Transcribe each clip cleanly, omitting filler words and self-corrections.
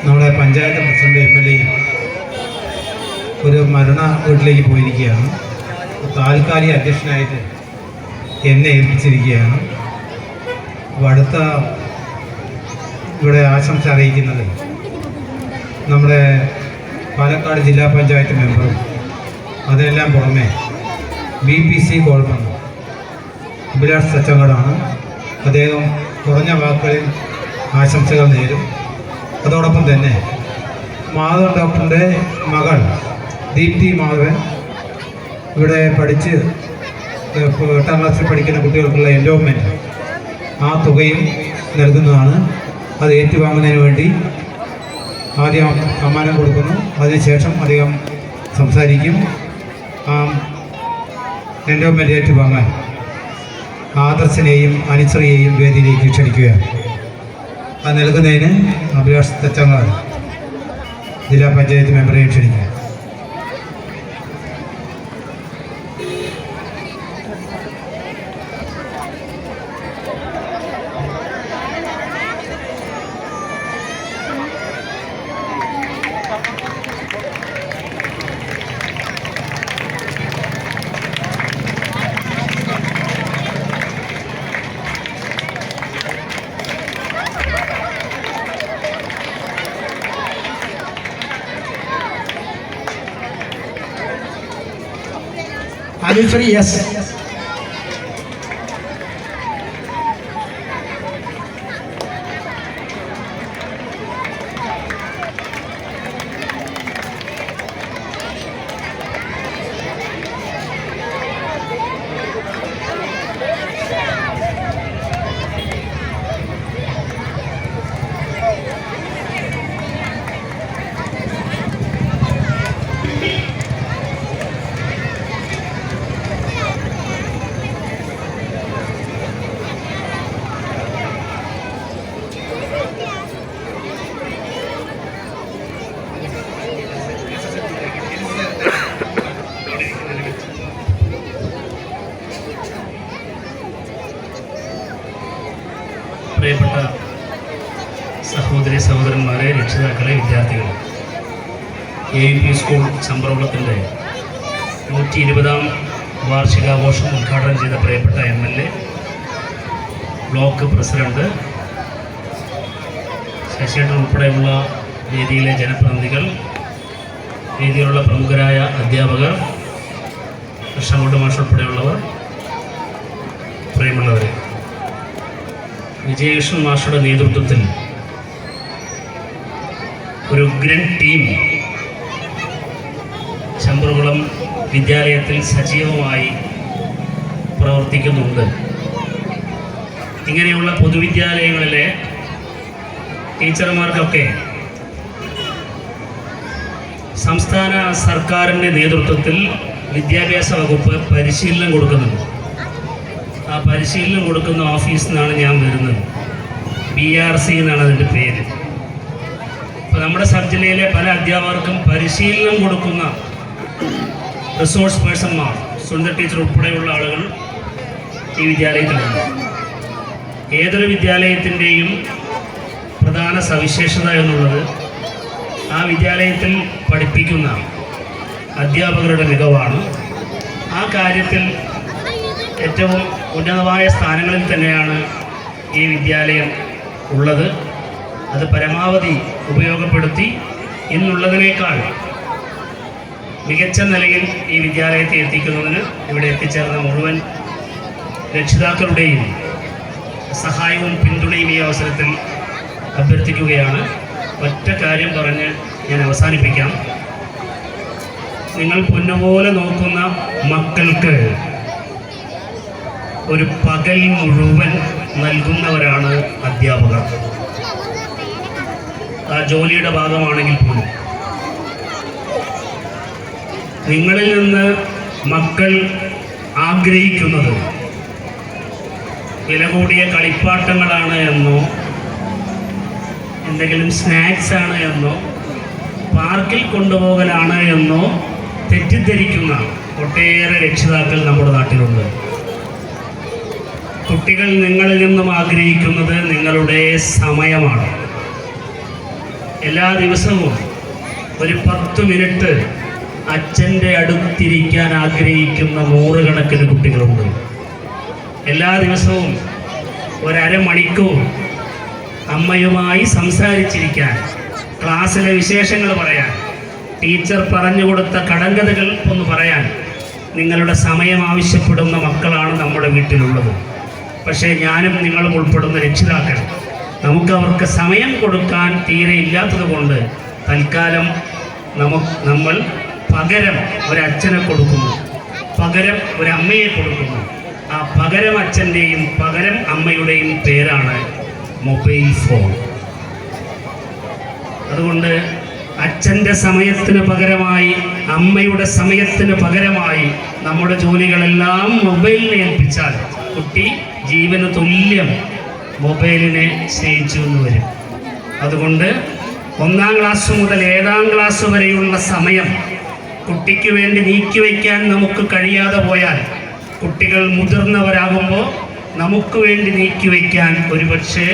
നമ്മുടെ panchayat president MLA ഒരു മരണ വീട്ടിലേക്ക് പോയിരിക്കുകയാണ്. താൽക്കാലിക അധ്യക്ഷനായിട്ട് എന്നെ ഏൽപ്പിച്ചിരിക്കുകയാണ്. അപ്പോൾ അടുത്ത ഇവിടെ ആശംസ അറിയിക്കുന്നത് നമ്മുടെ പാലക്കാട് ജില്ലാ പഞ്ചായത്ത് മെമ്പറും അതെല്ലാം പുറമെ BPC കോൾമണ്ണ് അഭിലാഷ് സച്ചങ്ങടാണ്. അദ്ദേഹം കുറഞ്ഞ വാക്കുകളിൽ ആശംസകൾ നേരും. അതോടൊപ്പം തന്നെ മാധവൻ ഡോക്ടറിൻ്റെ മകൾ ദീപ്തി മാധവൻ ഇവിടെ പഠിച്ച് 8ാം ക്ലാസ്സിൽ പഠിക്കുന്ന കുട്ടികൾക്കുള്ള എൻഡോവ്മെൻറ്റ് ആ തുകയും നൽകുന്നതാണ്. അത് ഏറ്റുവാങ്ങുന്നതിന് വേണ്ടി ആദ്യം സമ്മാനം കൊടുക്കുന്നു. അതിനുശേഷം അദ്ദേഹം സംസാരിക്കും. എൻഡോവ്മെൻറ്റ് ഏറ്റുവാങ്ങാൻ ആദർശിനെയും അനിശ്രയെയും വേദിയിലേക്ക് ക്ഷണിക്കുകയാണ്. അത് നൽകുന്നതിന് അഭിലാഷ് തച്ചങ്ങാട് ജില്ലാ പഞ്ചായത്ത് മെമ്പറെയും ക്ഷണിക്കുക. അനുശ്രീ yes. പ്രിയപ്പെട്ട സഹോദരി സഹോദരന്മാരെ, രക്ഷിതാക്കളെ, വിദ്യാർത്ഥികളെ, AUP സ്കൂൾ ചമ്പ്രവളത്തിൻ്റെ 120ാം വാർഷികാഘോഷം ഉദ്ഘാടനം ചെയ്ത പ്രിയപ്പെട്ട MLA, ബ്ലോക്ക് പ്രസിഡന്റ്, ശശിയേട്ടൻ ഉൾപ്പെടെയുള്ള വേദിയിലെ ജനപ്രതിനിധികൾ, വേദിയിലുള്ള പ്രമുഖരായ അധ്യാപകർ, കൃഷ്ണൻകുട്ടി മാഷ് ഉൾപ്പെടെയുള്ളവർ, പ്രിയമുള്ളവരെ, വിജയകൃഷ്ണൻ മാഷയുടെ നേതൃത്വത്തിൽ ഒരു ഉഗ്രൻ ടീം ചമ്പ്രകുളം വിദ്യാലയത്തിൽ സജീവമായി പ്രവർത്തിക്കുന്നുണ്ട്. ഇങ്ങനെയുള്ള പൊതുവിദ്യാലയങ്ങളിലെ ടീച്ചർമാർക്കൊക്കെ സംസ്ഥാന സർക്കാരിൻ്റെ നേതൃത്വത്തിൽ വിദ്യാഭ്യാസ വകുപ്പ് പരിശീലനം കൊടുക്കുന്നുണ്ട്. ആ പരിശീലനം കൊടുക്കുന്ന ഓഫീസിൽ നിന്നാണ് ഞാൻ വരുന്നത്. BRC എന്നാണ് അതിൻ്റെ പേര്. അപ്പോൾ നമ്മുടെ സബ് ജില്ലയിലെ പല അധ്യാപകർക്കും പരിശീലനം കൊടുക്കുന്ന റിസോഴ്സ് പേഴ്സൺമാർ, സുന്ദർ ടീച്ചർ ഉൾപ്പെടെയുള്ള ആളുകൾ ഈ വിദ്യാലയത്തിലുണ്ട്. ഏതൊരു വിദ്യാലയത്തിൻ്റെയും പ്രധാന സവിശേഷത എന്നുള്ളത് ആ വിദ്യാലയത്തിൽ പഠിപ്പിക്കുന്ന അധ്യാപകരുടെ മികവാണ്. ആ കാര്യത്തിൽ ഏറ്റവും ഉന്നതമായ സ്ഥാനങ്ങളിൽ തന്നെയാണ് ഈ വിദ്യാലയം ഉള്ളത്. അത് പരമാവധി ഉപയോഗപ്പെടുത്തി ഇന്നുള്ളതിനേക്കാൾ മികച്ച നിലയിൽ ഈ വിദ്യാലയത്തെ എത്തിക്കുന്നതിന് ഇവിടെ എത്തിച്ചേർന്ന മുഴുവൻ രക്ഷിതാക്കളുടെയും സഹായവും പിന്തുണയും ഈ അവസരത്തിൽ അഭ്യർത്ഥിക്കുകയാണ്. ഒറ്റ കാര്യം പറഞ്ഞ് ഞാൻ അവസാനിപ്പിക്കാം. നിങ്ങൾ പൊന്നുപോലെ നോക്കുന്ന മക്കൾക്ക് ഒരു പകൽ മുഴുവൻ നൽകുന്നവരാണ് അധ്യാപകർ. ആ ജോലിയുടെ ഭാഗമാണെങ്കിൽ പോലും നിങ്ങളിൽ നിന്ന് മക്കൾ ആഗ്രഹിക്കുന്നത് വില കൂടിയ കളിപ്പാട്ടങ്ങളാണ് എന്നോ എന്തെങ്കിലും സ്നാക്സ് ആണ് എന്നോ പാർക്കിൽ കൊണ്ടുപോകലാണ് എന്നോ തെറ്റിദ്ധരിക്കുന്ന ഒട്ടേറെ രക്ഷിതാക്കൾ നമ്മുടെ നാട്ടിലുണ്ട്. കുട്ടികൾ നിങ്ങളിൽ നിന്നും ആഗ്രഹിക്കുന്നത് നിങ്ങളുടെ സമയമാണ്. എല്ലാ ദിവസവും ഒരു 10 മിനിറ്റ് അച്ഛൻ്റെ അടുത്തിരിക്കാൻ ആഗ്രഹിക്കുന്ന നൂറുകണക്കിന് കുട്ടികളുണ്ട്. എല്ലാ ദിവസവും ഒരമണിക്കൂർ അമ്മയുമായി സംസാരിച്ചിരിക്കാൻ, ക്ലാസ്സിലെ വിശേഷങ്ങൾ പറയാൻ, ടീച്ചർ പറഞ്ഞു കൊടുത്ത കടങ്കഥകൾ ഒന്ന് പറയാൻ നിങ്ങളുടെ സമയം ആവശ്യപ്പെടുന്ന മക്കളാണ് നമ്മുടെ വീട്ടിലുള്ളത്. പക്ഷേ ഞാനും നിങ്ങളും ഉൾപ്പെടുന്ന രക്ഷിതാക്കൾ അവർക്ക് സമയം കൊടുക്കാൻ തീരെ ഇല്ലാത്തത് കൊണ്ട് തൽക്കാലം നമ്മൾ പകരം ഒരച്ഛനെ കൊടുക്കുന്നു, പകരം ഒരമ്മയെ കൊടുക്കുന്നു. ആ പകരം അച്ഛൻ്റെയും പകരം അമ്മയുടെയും പേരാണ് മൊബൈൽ ഫോൺ. അതുകൊണ്ട് അച്ഛൻ്റെ സമയത്തിന് പകരമായി, അമ്മയുടെ സമയത്തിന് പകരമായി നമ്മുടെ ജോലികളെല്ലാം മൊബൈലിനെ ഏൽപ്പിച്ചാൽ കുട്ടി ജീവന് തുല്യം മൊബൈലിനെ സ്നേഹിച്ചു എന്ന് വരും. അതുകൊണ്ട് 1-ാം ക്ലാസ് മുതൽ 7-ാം ക്ലാസ് വരെയുള്ള സമയം കുട്ടിക്ക് വേണ്ടി നീക്കിവെക്കാൻ നമുക്ക് കഴിയാതെ പോയാൽ കുട്ടികൾ മുതിർന്നവരാകുമ്പോൾ നമുക്ക് വേണ്ടി നീക്കിവെക്കാൻ ഒരുപക്ഷെ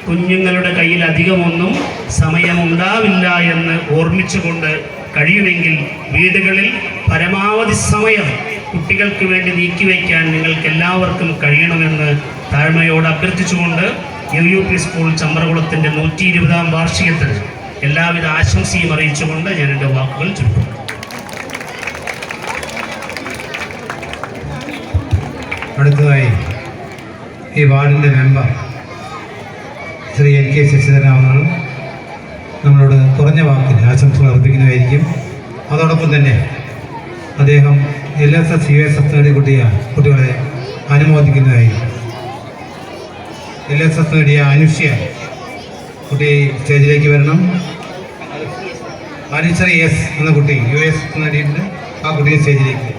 കുഞ്ഞുങ്ങളുടെ കയ്യിൽ അധികമൊന്നും സമയമുണ്ടാവില്ല എന്ന് ഓർമ്മിച്ചുകൊണ്ട് കഴിയുമെങ്കിൽ വീടുകളിൽ പരമാവധി സമയം കുട്ടികൾക്ക് വേണ്ടി നീക്കിവെക്കാൻ നിങ്ങൾക്ക് എല്ലാവർക്കും കഴിയണമെന്ന് താഴ്മയോട് അഭ്യർത്ഥിച്ചുകൊണ്ട് UUP സ്കൂൾ ചമ്പ്രകുളത്തിൻ്റെ 120-ാം വാർഷികത്തിൽ എല്ലാവിധ ആശംസയും അറിയിച്ചുകൊണ്ട് ഞാൻ എൻ്റെ വാക്കുകൾ ചുരുക്കും. അടുത്തതായി ഈ വാർഡിൻ്റെ മെമ്പർ ശ്രീ NK ശശിധരൻ നമ്മളോട് കുറഞ്ഞ വാക്കിൽ ആശംസകൾ അർപ്പിക്കുന്നതായിരിക്കും. അതോടൊപ്പം തന്നെ അദ്ദേഹം LSS USS നേടിയ കുട്ടികളെ അനുമോദിക്കുന്നതായിരിക്കും. LSS നേടിയ അനുഷ്യ കുട്ടി സ്റ്റേജിലേക്ക് വരണം. അനുശ്രീ S എന്ന കുട്ടി US നേടിയിട്ടുണ്ട്. ആ കുട്ടിയെ സ്റ്റേജിലേക്ക്.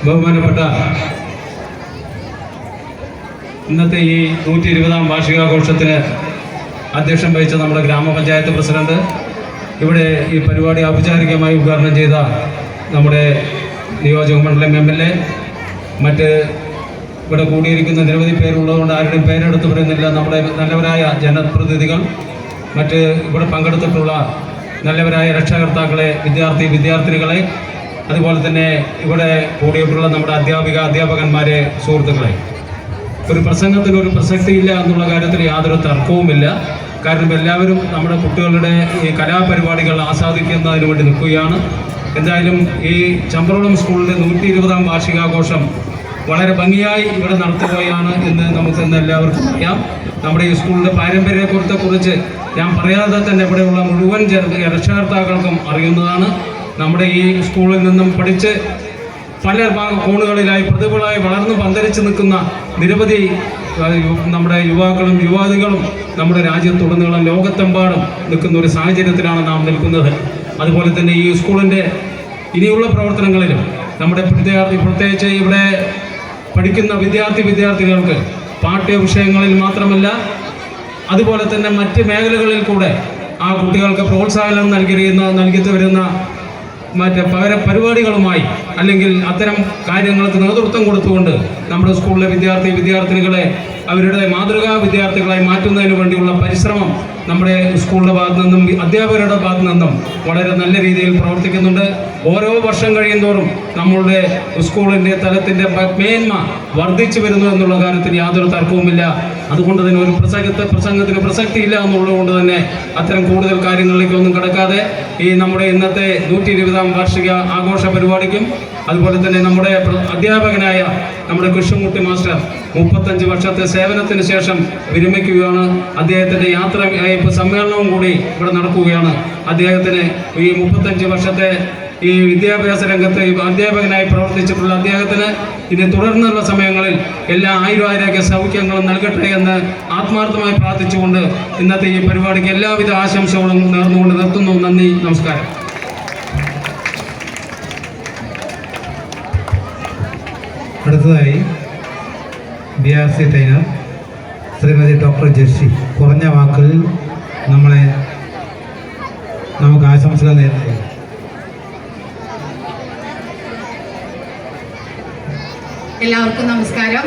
ബഹുമാനപ്പെട്ട ഇന്നത്തെ ഈ 120-ാം വാർഷികാഘോഷത്തിന് അധ്യക്ഷം വഹിച്ച നമ്മുടെ ഗ്രാമപഞ്ചായത്ത് പ്രസിഡന്റ്, ഇവിടെ ഈ പരിപാടി ഔപചാരികമായി ഉദ്ഘാടനം ചെയ്ത നമ്മുടെ നിയോജക മണ്ഡലം MLA, മറ്റ് ഇവിടെ കൂടിയിരിക്കുന്ന നിരവധി പേരുള്ളതുകൊണ്ട് ആരുടെയും പേരെടുത്ത് പറയുന്നില്ല, നമ്മുടെ നല്ലവരായ ജനപ്രതിനിധികൾ, മറ്റ് ഇവിടെ പങ്കെടുത്തിട്ടുള്ള നല്ലവരായ രക്ഷകർത്താക്കളെ, വിദ്യാർത്ഥിനികളെ, അതുപോലെ തന്നെ ഇവിടെ കൂടിയിട്ടുള്ള നമ്മുടെ അധ്യാപകന്മാരെ, സുഹൃത്തുക്കളെ, ഒരു പ്രസംഗത്തിന് ഒരു പ്രസക്തിയില്ല എന്നുള്ള കാര്യത്തിൽ യാതൊരു തർക്കവുമില്ല. കാരണം എല്ലാവരും നമ്മുടെ കുട്ടികളുടെ ഈ കലാപരിപാടികൾ ആസ്വാദിക്കുന്നതിന് വേണ്ടി നിൽക്കുകയാണ്. എന്തായാലും ഈ ചമ്പ്രകുളം സ്കൂളിൻ്റെ 120-ാം വാർഷികാഘോഷം വളരെ ഭംഗിയായി ഇവിടെ നടത്തുകയാണ് എന്ന് നമുക്കിന്ന് എല്ലാവർക്കും അറിയാം. നമ്മുടെ ഈ സ്കൂളിൻ്റെ പാരമ്പര്യത്തെക്കുറിച്ച് ഞാൻ പറയാതെ തന്നെ ഇവിടെയുള്ള മുഴുവൻ രക്ഷകർത്താക്കൾക്കും അറിയുന്നതാണ്. നമ്മുടെ ഈ സ്കൂളിൽ നിന്നും പഠിച്ച് പല കോണുകളിലായി പ്രതിഭകളായി വളർന്നു പന്തലിച്ച് നിൽക്കുന്ന നിരവധി നമ്മുടെ യുവാക്കളും യുവതികളും നമ്മുടെ രാജ്യത്തുടനീളം ലോകത്തെമ്പാടും നിൽക്കുന്ന ഒരു സാഹചര്യത്തിലാണ് നാം നിൽക്കുന്നത്. അതുപോലെ തന്നെ ഈ സ്കൂളിൻ്റെ ഇനിയുള്ള പ്രവർത്തനങ്ങളിലും നമ്മുടെ പ്രത്യേകിച്ച് ഇവിടെ പഠിക്കുന്ന വിദ്യാർത്ഥികൾക്ക് പാഠ്യവിഷയങ്ങളിൽ മാത്രമല്ല അതുപോലെ തന്നെ മറ്റ് മേഖലകളിൽ കൂടെ ആ കുട്ടികൾക്ക് പ്രോത്സാഹനം നൽകി വരുന്ന മറ്റ് പരിപാടികളുമായി അല്ലെങ്കിൽ അത്തരം കാര്യങ്ങൾക്ക് നേതൃത്വം കൊടുത്തുകൊണ്ട് നമ്മുടെ സ്കൂളിലെ വിദ്യാർത്ഥിനികളെ അവരുടെ മാതൃകാ വിദ്യാർത്ഥികളായി മാറ്റുന്നതിന് വേണ്ടിയുള്ള പരിശ്രമം നമ്മുടെ സ്കൂളിൻ്റെ ഭാഗത്തു നിന്നും അധ്യാപകരുടെ ഭാഗത്തു നിന്നും വളരെ നല്ല രീതിയിൽ പ്രവർത്തിക്കുന്നുണ്ട്. ഓരോ വർഷം കഴിയുന്തോറും നമ്മളുടെ സ്കൂളിൻ്റെ തലത്തിൻ്റെ മേന്മ വർദ്ധിച്ചു വരുന്നു എന്നുള്ള കാര്യത്തിൽ യാതൊരു തർക്കവുമില്ല. അതുകൊണ്ട് തന്നെ ഒരു പ്രസംഗത്തിന് പ്രസക്തിയില്ല എന്നുള്ളതുകൊണ്ട് തന്നെ അത്തരം കൂടുതൽ കാര്യങ്ങളിലേക്കൊന്നും കടക്കാതെ ഈ നമ്മുടെ ഇന്നത്തെ 120-ാം വാർഷിക ആഘോഷ പരിപാടിക്കും അതുപോലെ തന്നെ നമ്മുടെ അധ്യാപകനായ നമ്മുടെ കൃഷ്ണൻകുട്ടി മാസ്റ്റർ 35 വർഷത്തെ സേവനത്തിന് ശേഷം വിരമിക്കുകയാണ്. അദ്ദേഹത്തിൻ്റെ യാത്ര സമ്മേളനവും കൂടി ഇവിടെ നടക്കുകയാണ്. അദ്ദേഹത്തിന് ഈ 35 വർഷത്തെ ഈ വിദ്യാഭ്യാസ രംഗത്ത് അധ്യാപകനായി പ്രവർത്തിച്ചിട്ടുള്ള അദ്ദേഹത്തിന് ഇനി തുടർന്നുള്ള സമയങ്ങളിൽ എല്ലാ ആയുരാരോഗ്യ സൗഖ്യങ്ങളും നൽകട്ടെ എന്ന് ആത്മാർത്ഥമായി പ്രാർത്ഥിച്ചുകൊണ്ട് ഇന്നത്തെ ഈ പരിപാടിക്ക് എല്ലാവിധ ആശംസകളും നേർന്നുകൊണ്ട് നിർത്തുന്നു. നന്ദി, നമസ്കാരം. അടുത്തതായി BRC trainer Shrimati doctor Jessy കുറഞ്ഞ വാക്കുകളിൽ നമുക്ക് ആശംസകൾ നേരുന്നു. എല്ലാവർക്കും നമസ്കാരം.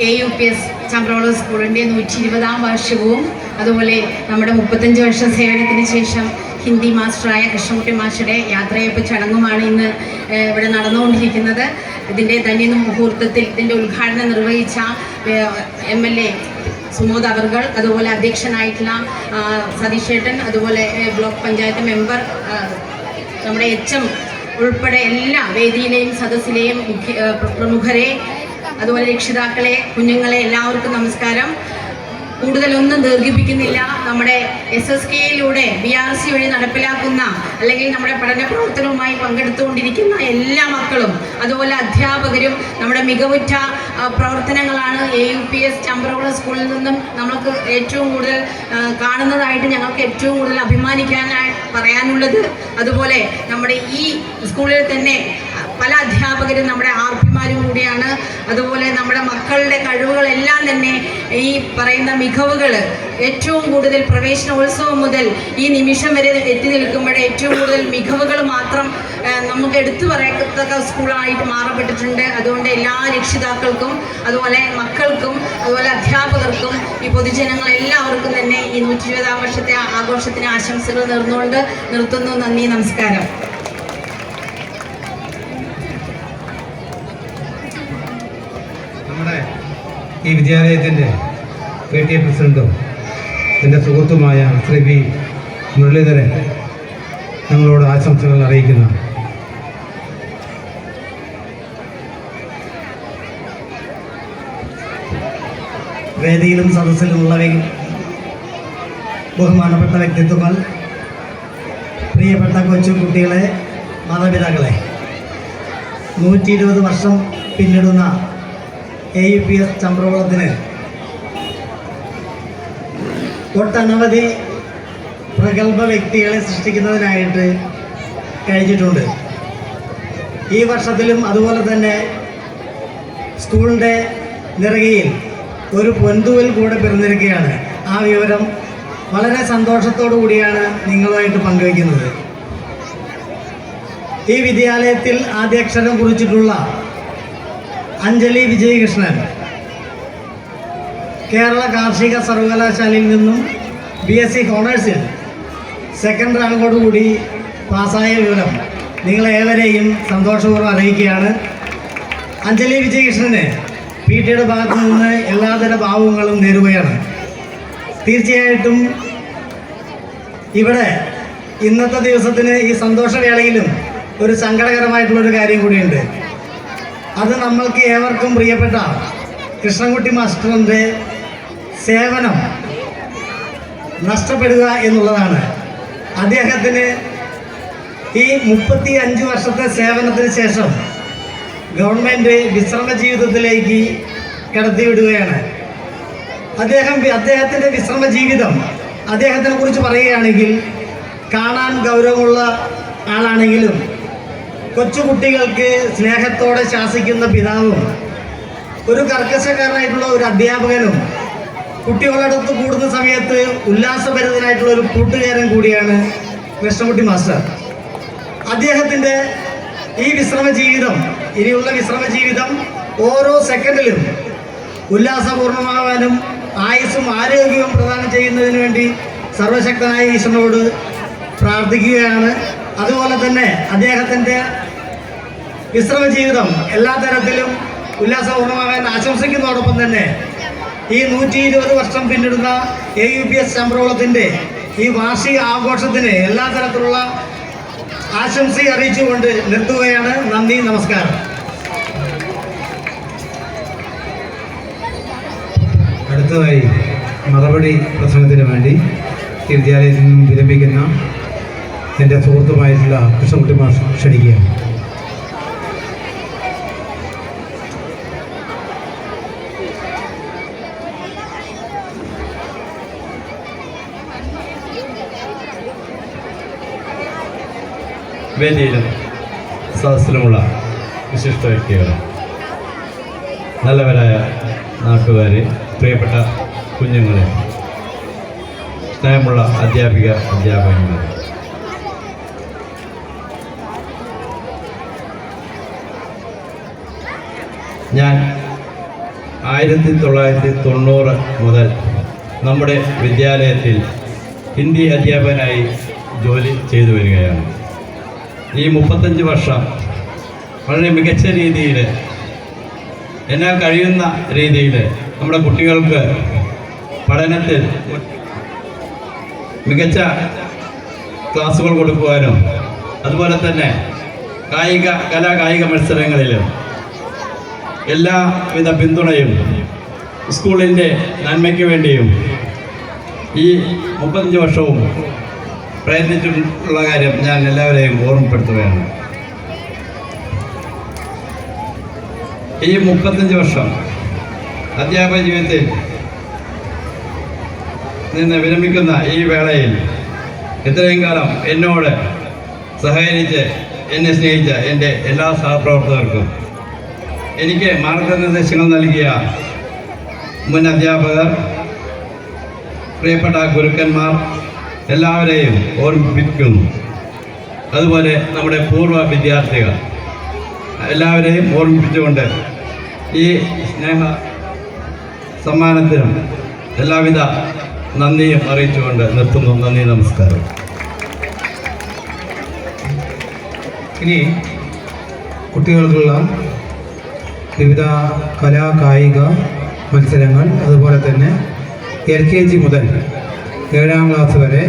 AUPS ചമ്പ്രവള സ്കൂളിൻ്റെ 120ാം വാർഷികവും അതുപോലെ നമ്മുടെ 35 വർഷം സേവനത്തിന് ശേഷം ഹിന്ദി മാസ്റ്ററായ കൃഷ്ണൻകുട്ടി മാസ്റ്ററുടെ യാത്രയപ്പ് ചടങ്ങുമാണ് ഇന്ന് ഇവിടെ നടന്നുകൊണ്ടിരിക്കുന്നത്. ഇതിൻ്റെ തന്നെ മുഹൂർത്തത്തിൽ ഇതിൻ്റെ ഉദ്ഘാടനം നിർവഹിച്ച MLA സുമോദ് അവർകൾ, അതുപോലെ അധ്യക്ഷനായിട്ടുള്ള സതീഷേട്ടൻ, അതുപോലെ ബ്ലോക്ക് പഞ്ചായത്ത് മെമ്പർ, നമ്മുടെ HM ഉൾപ്പെടെ എല്ലാ വേദിയിലെയും സദസ്സിലെയും പ്രമുഖരെ, അതുപോലെ രക്ഷിതാക്കളെ, കുഞ്ഞുങ്ങളെ എല്ലാവർക്കും നമസ്കാരം. കൂടുതലൊന്നും ദീർഘിപ്പിക്കുന്നില്ല. നമ്മുടെ SSKയിലൂടെ BRC വഴി നടപ്പിലാക്കുന്ന അല്ലെങ്കിൽ നമ്മുടെ പഠന പ്രവർത്തനവുമായി പങ്കെടുത്തുകൊണ്ടിരിക്കുന്ന എല്ലാ മക്കളും അതുപോലെ അധ്യാപകരും നമ്മുടെ മികവുറ്റ പ്രവർത്തനങ്ങളാണ് AUPS ചമ്പ്രവള സ്കൂളിൽ നിന്നും നമുക്ക് ഏറ്റവും കൂടുതൽ കാണുന്നതായിട്ട് ഞങ്ങൾക്ക് ഏറ്റവും കൂടുതൽ അഭിമാനിക്കാനായി പറയാനുള്ളത്. അതുപോലെ നമ്മുടെ ഈ സ്കൂളിൽ തന്നെ പല അധ്യാപകരും നമ്മുടെ ആർപിമാരും കൂടിയാണ്. അതുപോലെ നമ്മുടെ മക്കളുടെ കഴിവുകളെല്ലാം തന്നെ ഈ പറയുന്ന മികവുകൾ ഏറ്റവും കൂടുതൽ പ്രവേശനോത്സവം മുതൽ ഈ നിമിഷം വരെ എത്തി നിൽക്കുമ്പോൾ ഏറ്റവും കൂടുതൽ മികവുകൾ മാത്രം നമുക്ക് എടുത്തു പറയത്തക്ക സ്കൂളായിട്ട് മാറപ്പെട്ടിട്ടുണ്ട്. അതുകൊണ്ട് എല്ലാ രക്ഷിതാക്കൾക്കും അതുപോലെ മക്കൾക്കും അതുപോലെ അധ്യാപകർക്കും ഈ പൊതുജനങ്ങളെല്ലാവർക്കും തന്നെ ഈ 120ാം വർഷത്തെ ആഘോഷത്തിന് ആശംസകൾ നേർന്നുകൊണ്ട് നിർത്തുന്നു. നന്ദി, നമസ്കാരം. നമ്മുടെ ഈ വിദ്യാലയത്തിൻ്റെ PTA പ്രസിഡന്റും എൻ്റെ സുഹൃത്തുമായ ശ്രീ V മുരളീധരൻ ഞങ്ങളോട് ആശംസകൾ അറിയിക്കുന്നു. വേദിയിലും സദസ്സിലുമുള്ളവയും ബഹുമാനപ്പെട്ട വ്യക്തിത്വങ്ങൾ, പ്രിയപ്പെട്ട കൊച്ചു കുട്ടികളെ, മാതാപിതാക്കളെ, 120 വർഷം പിന്നിടുന്ന AUPS ചമ്പ്രവളത്തിന് ഒട്ടനവധി പ്രഗത്ഭ വ്യക്തികളെ സൃഷ്ടിക്കുന്നതിനായിട്ട് കഴിഞ്ഞിട്ടുണ്ട്. ഈ വർഷത്തിലും അതുപോലെ തന്നെ സ്കൂളിൻ്റെ നെറുകയിൽ ഒരു പൊൻതൂവൽ കൂടെ പിറന്നിരിക്കുകയാണ്. ആ വിവരം വളരെ സന്തോഷത്തോടു കൂടിയാണ് നിങ്ങളുമായിട്ട് പങ്കുവയ്ക്കുന്നത്. ഈ വിദ്യാലയത്തിൽ ആദ്യാക്ഷരം കുറിച്ചിട്ടുള്ള അഞ്ജലി വിജയകൃഷ്ണൻ കേരള കാർഷിക സർവകലാശാലയിൽ നിന്നും BSc ഹോണേഴ്സിൽ സെക്കൻഡ് റാങ്കോടുകൂടി പാസ്സായ വിവരം നിങ്ങളേവരെയും സന്തോഷപൂർവ്വം അറിയിക്കുകയാണ്. അഞ്ജലി വിജയകൃഷ്ണന് PTയുടെ ഭാഗത്തു നിന്ന് എല്ലാതര ഭാവങ്ങളും നേരുകയാണ്. തീർച്ചയായിട്ടും ഇവിടെ ഇന്നത്തെ ദിവസത്തിന് ഈ സന്തോഷവേളയിലും ഒരു സങ്കടകരമായിട്ടുള്ളൊരു കാര്യം കൂടിയുണ്ട്. അത് നമ്മൾക്ക് ഏവർക്കും പ്രിയപ്പെട്ട കൃഷ്ണൻകുട്ടി മാസ്റ്ററിൻ്റെ സേവനം നഷ്ടപ്പെടുക എന്നുള്ളതാണ്. അദ്ദേഹത്തിന് ഈ 35 വർഷത്തെ സേവനത്തിന് ശേഷം ഗവൺമെൻറ് വിശ്രമ ജീവിതത്തിലേക്ക് കടത്തിവിടുകയാണ്. അദ്ദേഹത്തിൻ്റെ വിശ്രമ ജീവിതം അദ്ദേഹത്തിനെ കുറിച്ച് പറയുകയാണെങ്കിൽ കാണാൻ ഗൗരവമുള്ള ആളാണെങ്കിലും കൊച്ചുകുട്ടികൾക്ക് സ്നേഹത്തോടെ ശാസിക്കുന്ന പിതാവും ഒരു കർക്കശക്കാരനായിട്ടുള്ള ഒരു അധ്യാപകനും കുട്ടികളടുത്ത് കൂടുന്ന സമയത്ത് ഉല്ലാസഭരിതനായിട്ടുള്ള ഒരു കൂട്ടുകാരൻ കൂടിയാണ് കൃഷ്ണൻകുട്ടി മാസ്റ്റർ. അദ്ദേഹത്തിൻ്റെ ഈ വിശ്രമ ജീവിതം, ഇനിയുള്ള വിശ്രമ ജീവിതം ഓരോ സെക്കൻഡിലും ഉല്ലാസപൂർണ്ണമാകാനും ആയുസ്സും ആരോഗ്യവും പ്രദാനം ചെയ്യുന്നതിന് വേണ്ടി സർവശക്തനായ ഈശ്വരനോട് പ്രാർത്ഥിക്കുകയാണ്. അതുപോലെ തന്നെ അദ്ദേഹത്തിൻ്റെ വിശ്രമ ജീവിതം എല്ലാ തരത്തിലും ഉല്ലാസപൂർണ്ണമാകാൻ ആശംസിക്കുന്നതോടൊപ്പം തന്നെ ഈ 120 വർഷം പിന്നിടുന്ന AUPS ചമ്പ്രവളത്തിൻ്റെ ഈ വാർഷിക ആഘോഷത്തിന് എല്ലാ തരത്തിലുള്ള ആശംസ അറിയിച്ചുകൊണ്ട് നിർത്തുകയാണ്. നന്ദി, നമസ്കാരം. അടുത്തതായി മറുപടി പ്രസംഗത്തിന് വേണ്ടി ഈ വിദ്യാലയത്തിൽ നിന്നും വിരമിക്കുന്ന എൻ്റെ സുഹൃത്തുമായിട്ടുള്ള കൃഷ്ണൻകുട്ടി മാഷ് ക്ഷണിക്കുകയാണ്. വേദിയിലും സദസ്സിലുമുള്ള വിശിഷ്ട വ്യക്തികൾ, നല്ലവരായ നാട്ടുകാരെ, പ്രിയപ്പെട്ട കുഞ്ഞുങ്ങളെ, സ്നേഹമുള്ള അധ്യാപകന്മാർ, ഞാൻ 1990 മുതൽ നമ്മുടെ വിദ്യാലയത്തിൽ ഹിന്ദി അധ്യാപകനായി ജോലി ചെയ്തു വരികയാണ്. ഈ 35 വർഷം വളരെ മികച്ച രീതിയിൽ, എന്നാൽ കഴിയുന്ന രീതിയിൽ നമ്മുടെ കുട്ടികൾക്ക് പഠനത്തിൽ മികച്ച ക്ലാസ്സുകൾ കൊടുക്കുവാനും അതുപോലെ തന്നെ കലാകായിക മത്സരങ്ങളിലും എല്ലാവിധ പിന്തുണയും സ്കൂളിൻ്റെ നന്മയ്ക്ക് വേണ്ടിയും ഈ 35 വർഷവും പ്രയത്നിച്ചിട്ടുള്ള കാര്യം ഞാൻ എല്ലാവരെയും ഓർമ്മപ്പെടുത്തുകയാണ്. ഈ 35 വർഷം അധ്യാപക ജീവിതത്തിൽ നിന്ന് വിരമിക്കുന്ന ഈ വേളയിൽ ഇത്രയും കാലം എന്നോട് സഹകരിച്ച് എന്നെ സ്നേഹിച്ച എൻ്റെ എല്ലാ സഹപ്രവർത്തകർക്കും, എനിക്ക് മാർഗനിർദ്ദേശങ്ങൾ നൽകിയ മുൻ അധ്യാപകർ, പ്രിയപ്പെട്ട ഗുരുക്കന്മാർ എല്ലാവരെയും ഓർമ്മിപ്പിക്കുന്നു. അതുപോലെ നമ്മുടെ പൂർവ്വ വിദ്യാർത്ഥികൾ എല്ലാവരെയും ഓർമ്മിപ്പിച്ചുകൊണ്ട് ഈ സ്നേഹ സമ്മാനത്തിനും എല്ലാവിധ നന്ദിയും അറിയിച്ചുകൊണ്ട് നിർത്തുന്നു. നന്ദി, നമസ്കാരം. ഇനി കുട്ടികൾക്കുള്ള വിവിധ കായിക മത്സരങ്ങൾ, അതുപോലെ തന്നെ LKG മുതൽ 7ാം ക്ലാസ് വരെ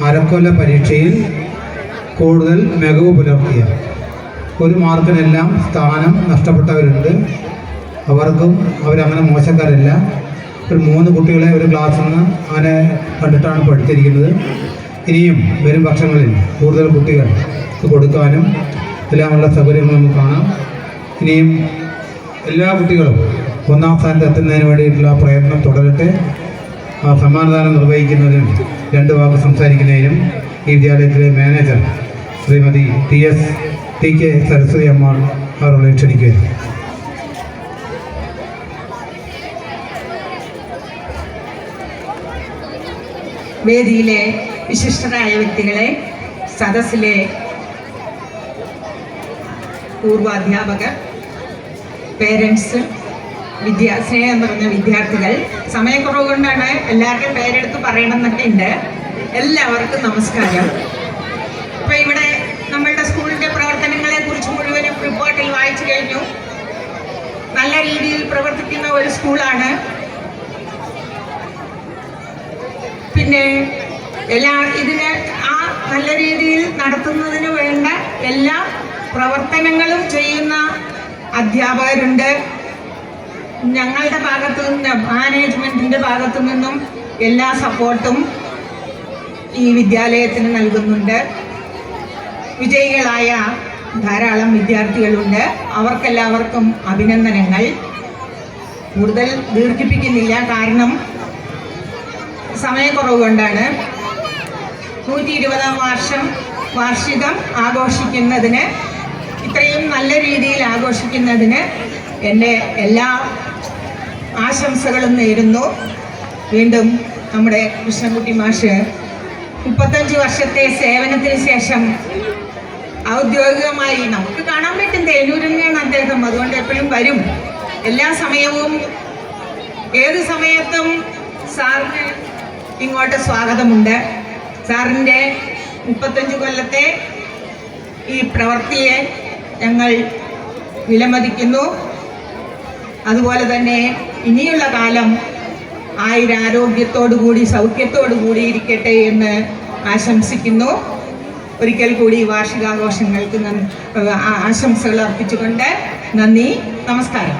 അരക്കൊല്ല പരീക്ഷയിൽ കൂടുതൽ മികവ് പുലർത്തിയ, ഒരു മാർക്കിനെല്ലാം സ്ഥാനം നഷ്ടപ്പെട്ടവരുണ്ട്. അവരങ്ങനെ മോശക്കാരല്ല. ഒരു 3 കുട്ടികളെ ഒരു ക്ലാസ്സിൽ നിന്ന് അങ്ങനെ കണ്ടിട്ടാണ് പഠിച്ചിരിക്കുന്നത്. ഇനിയും വരും വർഷങ്ങളിൽ കൂടുതൽ കുട്ടികൾ കൊടുക്കാനും എല്ലാമുള്ള സൗകര്യങ്ങൾ നമുക്ക് കാണാം. ഇനിയും എല്ലാ കുട്ടികളും 1ാം സ്ഥാനത്ത് എത്തുന്നതിന് വേണ്ടിയിട്ടുള്ള പ്രയത്നം തുടരട്ടെ. സമ്മാനദാനം നിർവഹിക്കുന്നതിനും 2 വാക്ക് സംസാരിക്കുന്നതിനും ഈ വിദ്യാലയത്തിലെ മാനേജർ ശ്രീമതി TK സരസ്വതി അമ്മ അവരുടെ ക്ഷണിക്കുകയാണ്. വേദിയിലെ വിശിഷ്ടരായ വ്യക്തികളെ, സദസ്സിലെ പൂർവാധ്യാപകർ, പേരൻസ്, സ്നേഹം നിറഞ്ഞ വിദ്യാർത്ഥികൾ, സമയക്കുറവ് കൊണ്ടാണ് എല്ലാവരുടെയും പേരെടുത്ത് പറയണമെന്നൊക്കെ ഉണ്ട്. എല്ലാവർക്കും നമസ്കാരം. അപ്പോൾ ഇവിടെ നമ്മളുടെ സ്കൂളിൻ്റെ പ്രവർത്തനങ്ങളെ കുറിച്ച് മുഴുവനും റിപ്പോർട്ടിൽ വായിച്ചു കഴിഞ്ഞു. നല്ല രീതിയിൽ പ്രവർത്തിക്കുന്ന ഒരു സ്കൂളാണ്. പിന്നെ ഇതിന് നല്ല രീതിയിൽ നടത്തുന്നതിന് വേണ്ട എല്ലാ പ്രവർത്തനങ്ങളും ചെയ്യുന്ന അധ്യാപകരുണ്ട്. ഞങ്ങളുടെ ഭാഗത്തു നിന്ന്, മാനേജ്മെൻറ്റിൻ്റെ ഭാഗത്തു നിന്നും എല്ലാ സപ്പോർട്ടും ഈ വിദ്യാലയത്തിന് നൽകുന്നുണ്ട്. വിജയികളായ ധാരാളം വിദ്യാർത്ഥികളുണ്ട്. അവർക്കെല്ലാവർക്കും അഭിനന്ദനങ്ങൾ. കൂടുതൽ ദീർഘിപ്പിക്കുന്നില്ല, കാരണം സമയക്കുറവ് കൊണ്ടാണ്. 120ാം വാർഷികം ആഘോഷിക്കുന്നതിന്, ഇത്രയും നല്ല രീതിയിൽ ആഘോഷിക്കുന്നതിന് എൻ്റെ എല്ലാ ആശംസകളും നേരുന്നു. വീണ്ടും നമ്മുടെ കൃഷ്ണൻകുട്ടി മാഷ് 35 വർഷത്തെ സേവനത്തിന് ശേഷം ഔദ്യോഗികമായി നമുക്ക് കാണാൻ പറ്റും തേനൂരിൽ തന്നെയാണ് അദ്ദേഹം. അതുകൊണ്ട് എപ്പോഴും വരും. എല്ലാ സമയവും ഏത് സമയത്തും സാറിന് ഇങ്ങോട്ട് സ്വാഗതമുണ്ട്. സാറിൻ്റെ 35 കൊല്ലത്തെ ഈ പ്രവൃത്തിയെ ഞങ്ങൾ വിലമതിക്കുന്നു. അതുപോലെ തന്നെ ഇനിയുള്ള കാലം ആരോഗ്യത്തോടുകൂടി സൗഖ്യത്തോടുകൂടി ഇരിക്കട്ടെ എന്ന് ആശംസിക്കുന്നു. ഒരിക്കൽ കൂടി വാർഷികാഘോഷങ്ങൾക്ക് ആശംസകൾ അർപ്പിച്ചുകൊണ്ട് നന്ദി, നമസ്കാരം.